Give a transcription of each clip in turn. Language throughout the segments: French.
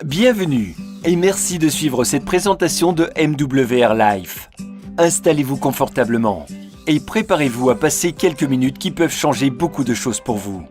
Bienvenue et merci de suivre cette présentation de MWR Life. Installez-vous confortablement et préparez-vous à passer quelques minutes qui peuvent changer beaucoup de choses pour vous.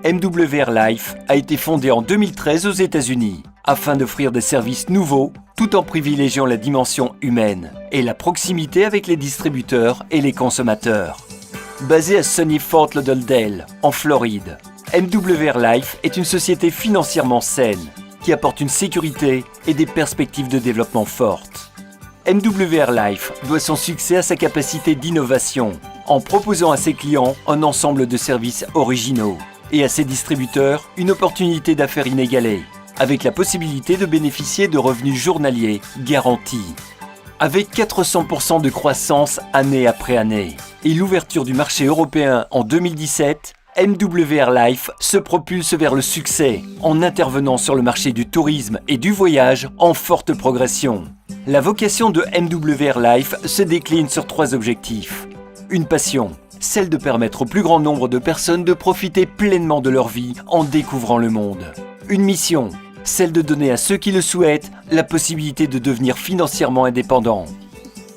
MWR Life a été fondé en 2013 aux États-Unis afin d'offrir des services nouveaux tout en privilégiant la dimension humaine et la proximité avec les distributeurs et les consommateurs. Basé à sunny Fort Lauderdale, en Floride, MWR Life est une société financièrement saine qui apporte une sécurité et des perspectives de développement fortes. MWR Life doit son succès à sa capacité d'innovation en proposant à ses clients un ensemble de services originaux et à ses distributeurs une opportunité d'affaires inégalée, avec la possibilité de bénéficier de revenus journaliers garantis. Avec 400% de croissance année après année et l'ouverture du marché européen en 2017, MWR Life se propulse vers le succès en intervenant sur le marché du tourisme et du voyage en forte progression. La vocation de MWR Life se décline sur 3 objectifs. Une passion, celle de permettre au plus grand nombre de personnes de profiter pleinement de leur vie en découvrant le monde. Une mission, celle de donner à ceux qui le souhaitent la possibilité de devenir financièrement indépendants.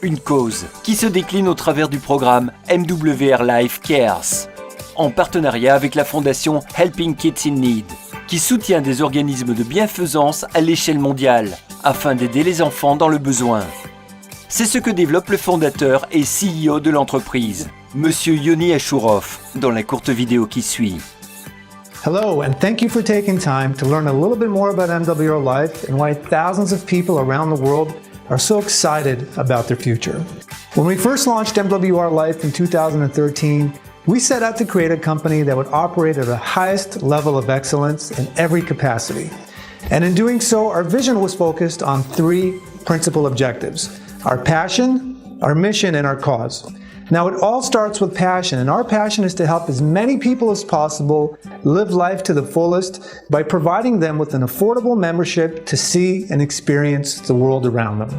Une cause qui se décline au travers du programme MWR Life Cares, en partenariat avec la fondation Helping Kids in Need, qui soutient des organismes de bienfaisance à l'échelle mondiale afin d'aider les enfants dans le besoin. C'est ce que développe le fondateur et CEO de l'entreprise, Monsieur Yoni Ashourov, dans la courte vidéo qui suit. Hello, and thank you for taking time to learn a little bit more about MWR Life and why thousands of people around the world are so excited about their future. When we first launched MWR Life in 2013, we set out to create a company that would operate at the highest level of excellence in every capacity. And in doing so, our vision was focused on 3 principal objectives: our passion, our mission, and our cause. Now, it all starts with passion, and our passion is to help as many people as possible live life to the fullest by providing them with an affordable membership to see and experience the world around them.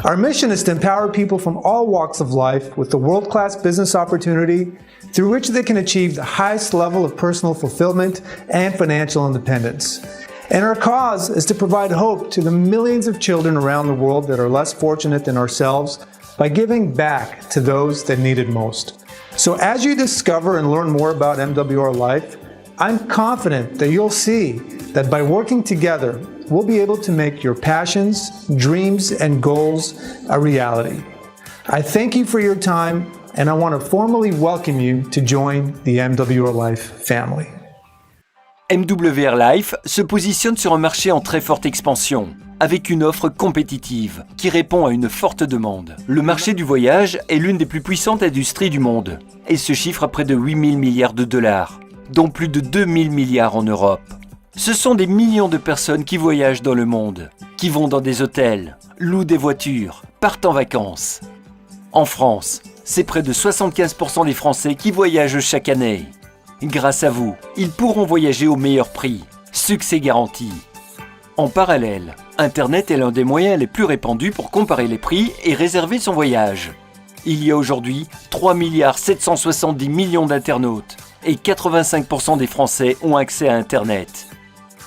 Our mission is to empower people from all walks of life with a world-class business opportunity through which they can achieve the highest level of personal fulfillment and financial independence. And our cause is to provide hope to the millions of children around the world that are less fortunate than ourselves by giving back to those that need it most. So as you discover and learn more about MWR Life, I'm confident that you'll see that by working together, we'll be able to make your passions, dreams, and goals a reality. I thank you for your time, and I want to formally welcome you to join the MWR Life family. MWR Life se positionne sur un marché en très forte expansion, avec une offre compétitive qui répond à une forte demande. Le marché du voyage est l'une des plus puissantes industries du monde et se chiffre à près de 8 000 milliards de dollars, dont plus de 2 000 milliards en Europe. Ce sont des millions de personnes qui voyagent dans le monde, qui vont dans des hôtels, louent des voitures, partent en vacances. En France, c'est près de 75% des Français qui voyagent chaque année. Grâce à vous, ils pourront voyager au meilleur prix. Succès garanti. En parallèle, Internet est l'un des moyens les plus répandus pour comparer les prix et réserver son voyage. Il y a aujourd'hui 3 770 millions d'internautes et 85% des Français ont accès à Internet.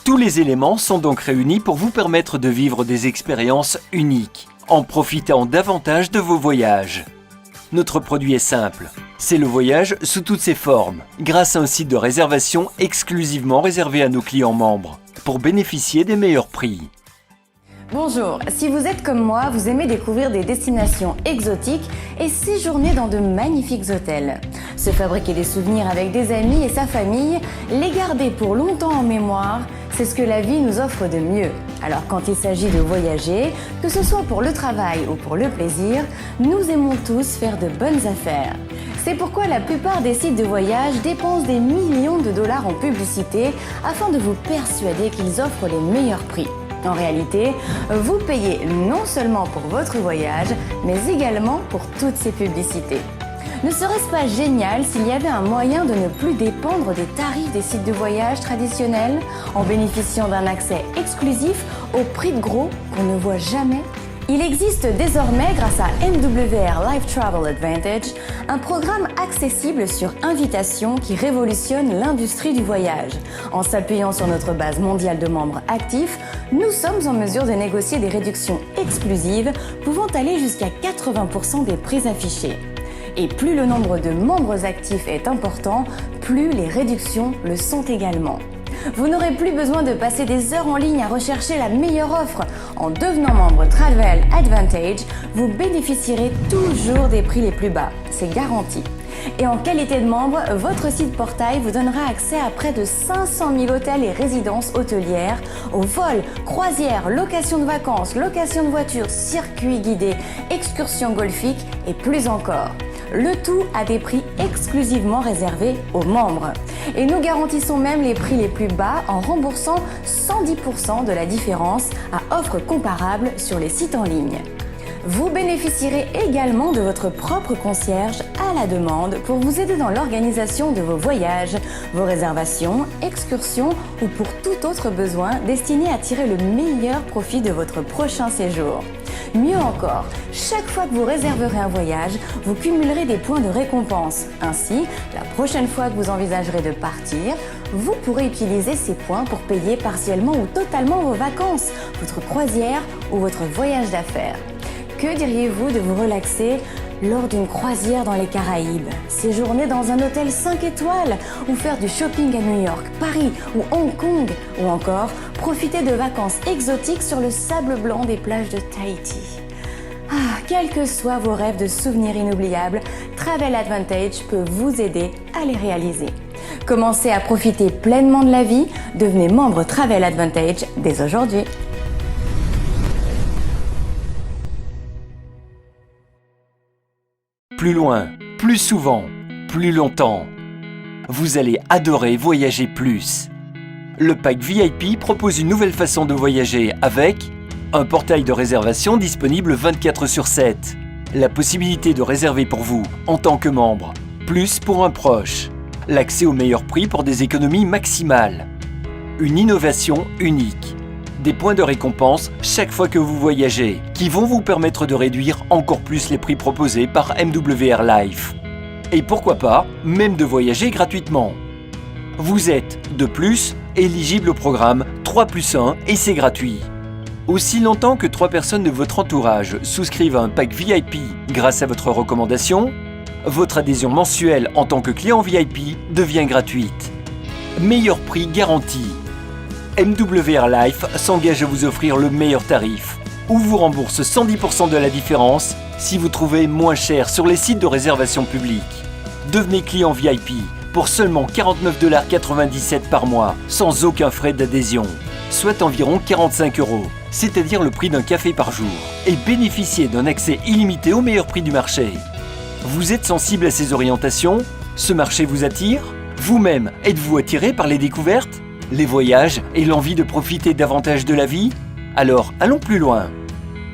Tous les éléments sont donc réunis pour vous permettre de vivre des expériences uniques, en profitant davantage de vos voyages. Notre produit est simple, c'est le voyage sous toutes ses formes, grâce à un site de réservation exclusivement réservé à nos clients membres, pour bénéficier des meilleurs prix. Bonjour, si vous êtes comme moi, vous aimez découvrir des destinations exotiques et séjourner dans de magnifiques hôtels. Se fabriquer des souvenirs avec des amis et sa famille, les garder pour longtemps en mémoire, c'est ce que la vie nous offre de mieux. Alors quand il s'agit de voyager, que ce soit pour le travail ou pour le plaisir, nous aimons tous faire de bonnes affaires. C'est pourquoi la plupart des sites de voyage dépensent des millions de dollars en publicité afin de vous persuader qu'ils offrent les meilleurs prix. En réalité, vous payez non seulement pour votre voyage, mais également pour toutes ces publicités. Ne serait-ce pas génial s'il y avait un moyen de ne plus dépendre des tarifs des sites de voyage traditionnels en bénéficiant d'un accès exclusif au prix de gros qu'on ne voit jamais? Il existe désormais, grâce à MWR Life Travel Advantage, un programme accessible sur invitation qui révolutionne l'industrie du voyage. En s'appuyant sur notre base mondiale de membres actifs, nous sommes en mesure de négocier des réductions exclusives pouvant aller jusqu'à 80% des prix affichés. Et plus le nombre de membres actifs est important, plus les réductions le sont également. Vous n'aurez plus besoin de passer des heures en ligne à rechercher la meilleure offre. En devenant membre Travel Advantage, vous bénéficierez toujours des prix les plus bas. C'est garanti. Et en qualité de membre, votre site portail vous donnera accès à près de 500 000 hôtels et résidences hôtelières, aux vols, croisières, locations de vacances, locations de voitures, circuits guidés, excursions golfiques et plus encore. Le tout à des prix exclusivement réservés aux membres. Et nous garantissons même les prix les plus bas en remboursant 110% de la différence à offres comparables sur les sites en ligne. Vous bénéficierez également de votre propre concierge à la demande pour vous aider dans l'organisation de vos voyages, vos réservations, excursions ou pour tout autre besoin destiné à tirer le meilleur profit de votre prochain séjour. Mieux encore, chaque fois que vous réserverez un voyage, vous cumulerez des points de récompense. Ainsi, la prochaine fois que vous envisagerez de partir, vous pourrez utiliser ces points pour payer partiellement ou totalement vos vacances, votre croisière ou votre voyage d'affaires. Que diriez-vous de vous relaxer lors d'une croisière dans les Caraïbes, séjourner dans un hôtel 5 étoiles ou faire du shopping à New York, Paris ou Hong Kong, ou encore profiter de vacances exotiques sur le sable blanc des plages de Tahiti. Quels que soient vos rêves de souvenirs inoubliables, Travel Advantage peut vous aider à les réaliser. Commencez à profiter pleinement de la vie, devenez membre Travel Advantage dès aujourd'hui. Plus loin, plus souvent, plus longtemps. Vous allez adorer voyager plus. Le pack VIP propose une nouvelle façon de voyager avec un portail de réservation disponible 24/7, la possibilité de réserver pour vous en tant que membre, plus pour un proche, l'accès au meilleur prix pour des économies maximales, une innovation unique, des points de récompense chaque fois que vous voyagez, qui vont vous permettre de réduire encore plus les prix proposés par MWR Life. Et pourquoi pas, même de voyager gratuitement. Vous êtes, de plus, éligible au programme 3+1 et c'est gratuit. Aussi longtemps que 3 personnes de votre entourage souscrivent à un pack VIP grâce à votre recommandation, votre adhésion mensuelle en tant que client VIP devient gratuite. Meilleur prix garanti. MWR Life s'engage à vous offrir le meilleur tarif, ou vous rembourse 110% de la différence si vous trouvez moins cher sur les sites de réservation publique. Devenez client VIP pour seulement 49,97 $ par mois, sans aucun frais d'adhésion, soit environ 45 €, c'est-à-dire le prix d'un café par jour, et bénéficiez d'un accès illimité au meilleur prix du marché. Vous êtes sensible à ces orientations? Ce marché vous attire? Vous-même, êtes-vous attiré par les découvertes, les voyages et l'envie de profiter davantage de la vie? Alors, allons plus loin.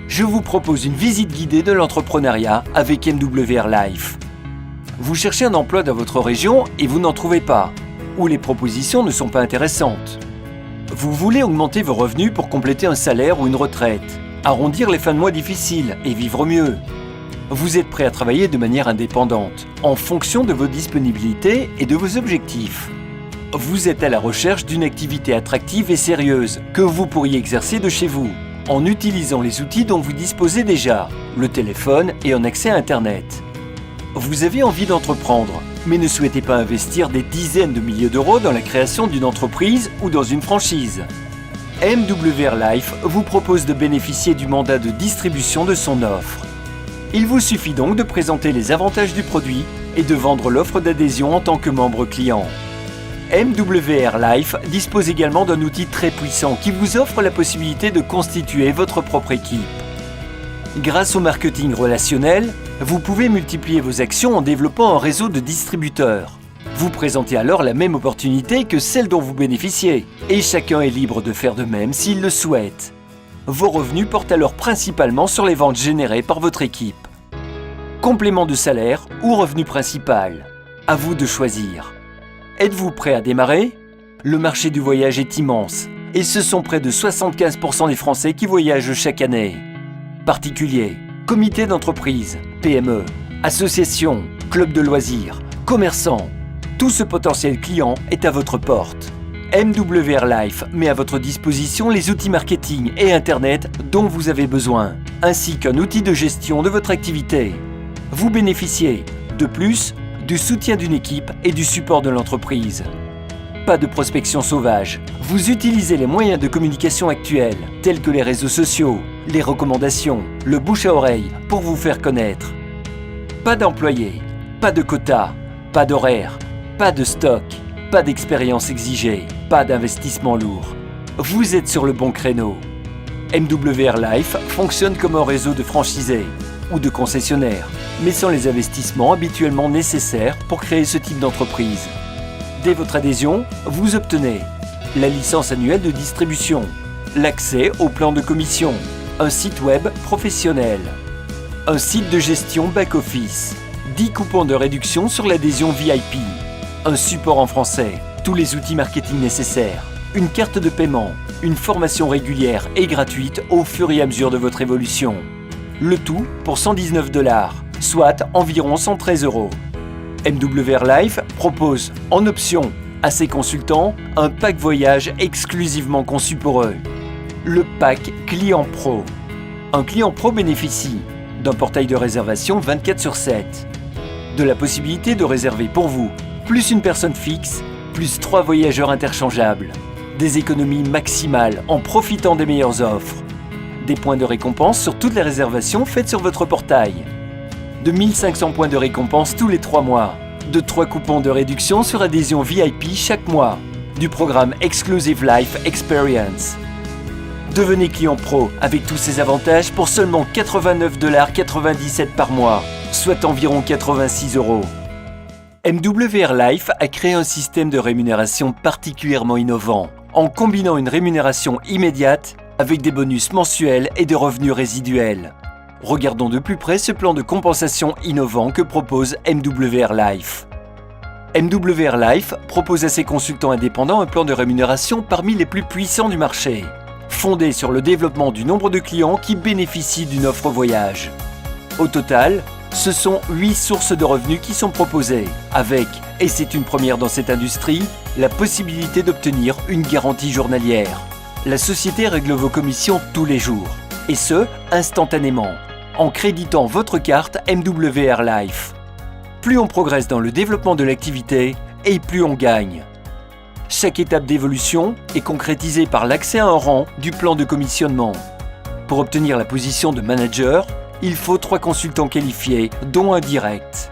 Je vous propose une visite guidée de l'entrepreneuriat avec MWR Life. Vous cherchez un emploi dans votre région et vous n'en trouvez pas, ou les propositions ne sont pas intéressantes. Vous voulez augmenter vos revenus pour compléter un salaire ou une retraite, arrondir les fins de mois difficiles et vivre mieux. Vous êtes prêt à travailler de manière indépendante, en fonction de vos disponibilités et de vos objectifs. Vous êtes à la recherche d'une activité attractive et sérieuse que vous pourriez exercer de chez vous, en utilisant les outils dont vous disposez déjà, le téléphone et un accès à Internet. Vous avez envie d'entreprendre, mais ne souhaitez pas investir des dizaines de milliers d'euros dans la création d'une entreprise ou dans une franchise. MWR Life vous propose de bénéficier du mandat de distribution de son offre. Il vous suffit donc de présenter les avantages du produit et de vendre l'offre d'adhésion en tant que membre client. MWR Life dispose également d'un outil très puissant qui vous offre la possibilité de constituer votre propre équipe. Grâce au marketing relationnel, vous pouvez multiplier vos actions en développant un réseau de distributeurs. Vous présentez alors la même opportunité que celle dont vous bénéficiez, et chacun est libre de faire de même s'il le souhaite. Vos revenus portent alors principalement sur les ventes générées par votre équipe. Complément de salaire ou revenu principal, à vous de choisir. Êtes-vous prêt à démarrer? Le marché du voyage est immense et ce sont près de 75% des Français qui voyagent chaque année. particuliers, comités d'entreprise, PME, associations, clubs de loisirs, commerçants. Tout ce potentiel client est à votre porte. MWR Life met à votre disposition les outils marketing et Internet dont vous avez besoin, ainsi qu'un outil de gestion de votre activité. Vous bénéficiez, de plus, du soutien d'une équipe et du support de l'entreprise. Pas de prospection sauvage. Vous utilisez les moyens de communication actuels, tels que les réseaux sociaux, les recommandations, le bouche à oreille, pour vous faire connaître. Pas d'employés, pas de quotas, pas d'horaires, pas de stock, pas d'expérience exigée, pas d'investissement lourd. Vous êtes sur le bon créneau. MWR Life fonctionne comme un réseau de franchisés ou de concessionnaires, mais sans les investissements habituellement nécessaires pour créer ce type d'entreprise. Dès votre adhésion, vous obtenez la licence annuelle de distribution, l'accès au plan de commission, un site web professionnel, un site de gestion back-office, 10 coupons de réduction sur l'adhésion VIP, un support en français, tous les outils marketing nécessaires, une carte de paiement, une formation régulière et gratuite au fur et à mesure de votre évolution. Le tout pour $119, soit environ 113 €. MWR Life propose en option à ses consultants un pack voyage exclusivement conçu pour eux. Le pack Client Pro. Un client pro bénéficie d'un portail de réservation 24/7, de la possibilité de réserver pour vous, plus une personne fixe, plus 3 voyageurs interchangeables, des économies maximales en profitant des meilleures offres, des points de récompense sur toutes les réservations faites sur votre portail, de 1500 points de récompense tous les 3 mois, de 3 coupons de réduction sur adhésion VIP chaque mois, du programme Exclusive Life Experience. Devenez client pro avec tous ces avantages pour seulement $89,97 par mois, soit environ 86 €. MWR Life a créé un système de rémunération particulièrement innovant, en combinant une rémunération immédiate avec des bonus mensuels et des revenus résiduels. Regardons de plus près ce plan de compensation innovant que propose MWR Life. MWR Life propose à ses consultants indépendants un plan de rémunération parmi les plus puissants du marché, fondé sur le développement du nombre de clients qui bénéficient d'une offre voyage. Au total, ce sont 8 sources de revenus qui sont proposées, avec, et c'est une première dans cette industrie, la possibilité d'obtenir une garantie journalière. La société règle vos commissions tous les jours, et ce, instantanément, en créditant votre carte MWR Life. Plus on progresse dans le développement de l'activité, et plus on gagne. Chaque étape d'évolution est concrétisée par l'accès à un rang du plan de commissionnement. Pour obtenir la position de manager, il faut 3 consultants qualifiés, dont un direct.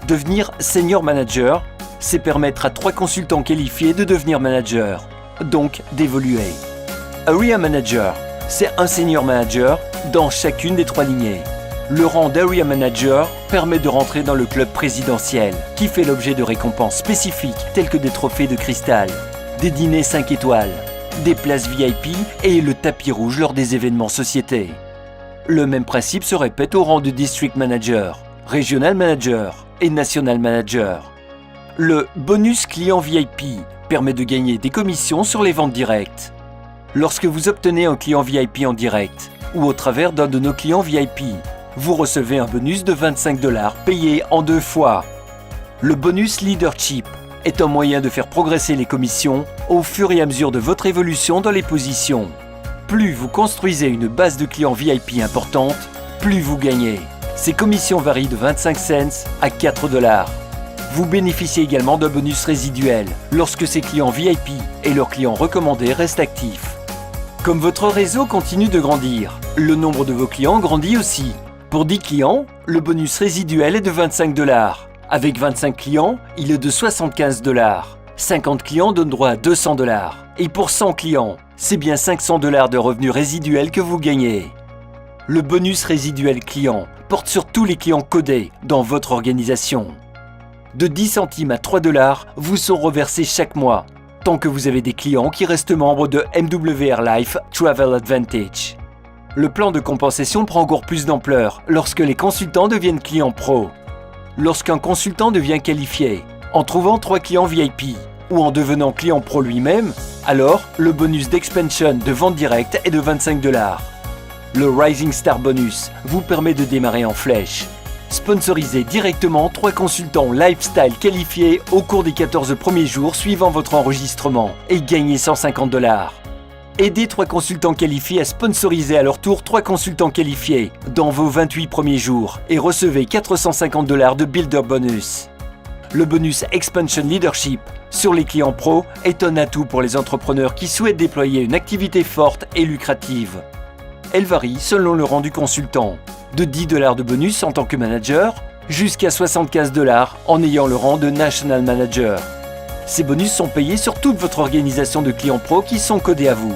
Devenir senior manager, c'est permettre à 3 consultants qualifiés de devenir manager, donc d'évoluer. Area manager, c'est un senior manager dans chacune des 3 lignées. Le rang d'Area Manager permet de rentrer dans le club présidentiel, qui fait l'objet de récompenses spécifiques telles que des trophées de cristal, des dîners 5 étoiles, des places VIP et le tapis rouge lors des événements sociétés. Le même principe se répète au rang de District Manager, Regional Manager et National Manager. Le bonus client VIP permet de gagner des commissions sur les ventes directes. Lorsque vous obtenez un client VIP en direct ou au travers d'un de nos clients VIP, vous recevez un bonus de $25 payé en 2 fois. Le bonus Leadership est un moyen de faire progresser les commissions au fur et à mesure de votre évolution dans les positions. Plus vous construisez une base de clients VIP importante, plus vous gagnez. Ces commissions varient de 25 cents à $4. Vous bénéficiez également d'un bonus résiduel lorsque ces clients VIP et leurs clients recommandés restent actifs. Comme votre réseau continue de grandir, le nombre de vos clients grandit aussi. Pour 10 clients, le bonus résiduel est de $25. Avec 25 clients, il est de $75. 50 clients donnent droit à $200. Et pour 100 clients, c'est bien $500 de revenus résiduels que vous gagnez. Le bonus résiduel client porte sur tous les clients codés dans votre organisation. De 10 centimes à $3 vous sont reversés chaque mois, tant que vous avez des clients qui restent membres de MWR Life Travel Advantage. Le plan de compensation prend encore plus d'ampleur lorsque les consultants deviennent clients pro. Lorsqu'un consultant devient qualifié, en trouvant 3 clients VIP ou en devenant client pro lui-même, alors le bonus d'expansion de vente directe est de $25. Le Rising Star Bonus vous permet de démarrer en flèche. Sponsorisez directement 3 consultants lifestyle qualifiés au cours des 14 premiers jours suivant votre enregistrement et gagnez $150. Aidez 3 consultants qualifiés à sponsoriser à leur tour 3 consultants qualifiés dans vos 28 premiers jours et recevez $450 de Builder Bonus. Le bonus Expansion Leadership sur les clients pro est un atout pour les entrepreneurs qui souhaitent déployer une activité forte et lucrative. Elle varie selon le rang du consultant, de $10 de bonus en tant que manager jusqu'à $75 en ayant le rang de National Manager. Ces bonus sont payés sur toute votre organisation de clients pro qui sont codés à vous.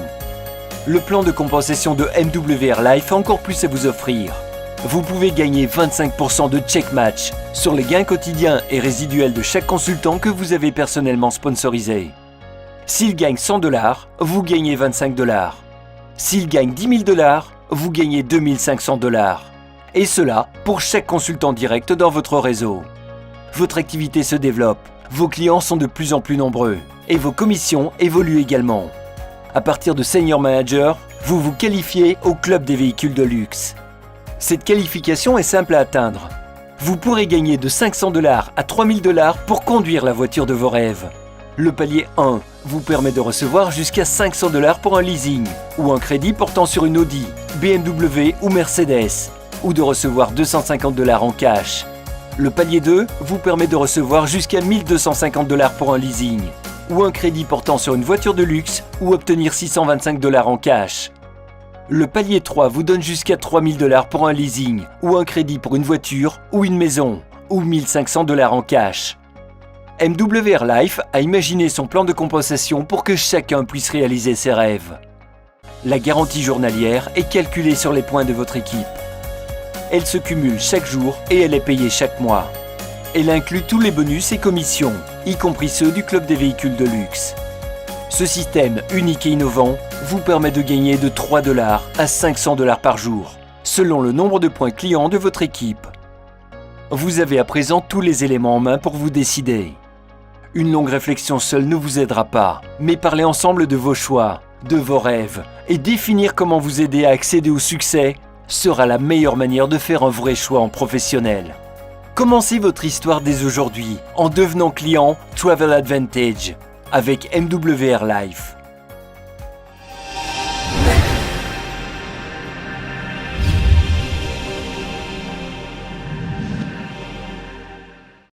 Le plan de compensation de MWR Life a encore plus à vous offrir. Vous pouvez gagner 25% de check match sur les gains quotidiens et résiduels de chaque consultant que vous avez personnellement sponsorisé. S'il gagne $100, vous gagnez $25. S'il gagne $10 000, vous gagnez $2500. Et cela pour chaque consultant direct dans votre réseau. Votre activité se développe, vos clients sont de plus en plus nombreux et vos commissions évoluent également. À partir de Senior Manager, vous vous qualifiez au club des véhicules de luxe. Cette qualification est simple à atteindre. Vous pourrez gagner de $500 à $3000 pour conduire la voiture de vos rêves. Le palier 1 vous permet de recevoir jusqu'à $500 pour un leasing ou un crédit portant sur une Audi, BMW ou Mercedes, ou de recevoir $250 en cash. Le palier 2 vous permet de recevoir jusqu'à $1250 pour un leasing ou un crédit portant sur une voiture de luxe ou obtenir $625 en cash. Le palier 3 vous donne jusqu'à $3000 pour un leasing ou un crédit pour une voiture ou une maison ou $1500 en cash. MWR Life a imaginé son plan de compensation pour que chacun puisse réaliser ses rêves. La garantie journalière est calculée sur les points de votre équipe. Elle se cumule chaque jour et elle est payée chaque mois. Elle inclut tous les bonus et commissions, y compris ceux du club des véhicules de luxe. Ce système unique et innovant vous permet de gagner de $3 à $500 par jour, selon le nombre de points clients de votre équipe. Vous avez à présent tous les éléments en main pour vous décider. Une longue réflexion seule ne vous aidera pas, mais parlez ensemble de vos choix, de vos rêves, et définir comment vous aider à accéder au succès sera la meilleure manière de faire un vrai choix en professionnel. Commencez votre histoire dès aujourd'hui en devenant client Travel Advantage avec MWR Life.